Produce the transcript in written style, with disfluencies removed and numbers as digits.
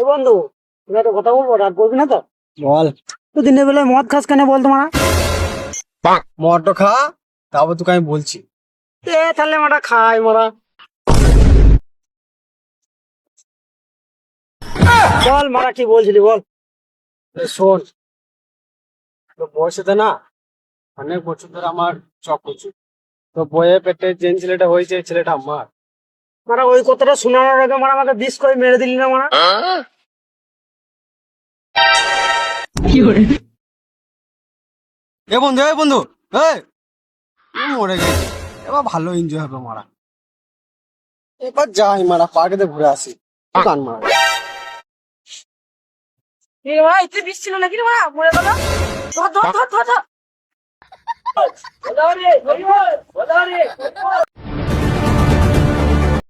বন্ধু, তুমি একটা কথা বলবো, রাত বলবি না তো? বল। তো দিনের বেলায় মদ খাস কেন বল তোমার? মদ খা, তারপর তোকে আমি বলছি। তাহলে মারা খাই মারা। বল মারা, কি বলছিলি বল। শোন, তো বয়সেতে না অনেক বছর ধরে আমার চক করছি। তো বইয়ে পেটে যে ছেলেটা হয়েছে ছেলেটা আমার। মারা ওই কথাটা শোনানোর আগে মারা আমাকে বিষ করে মেরে দিলি না মারা। এ বন্ধু, এ বন্ধু, এই মরে গেছে। এবার ভালো এনজয় হবে মারা। এবার যাই মারা, পার্কেতে ঘুরে আসি। গান মারা। মারা এতে বিষ ছিল নাকি রে মারা, মরে গেল। ধর ধর ধর ধর ধর।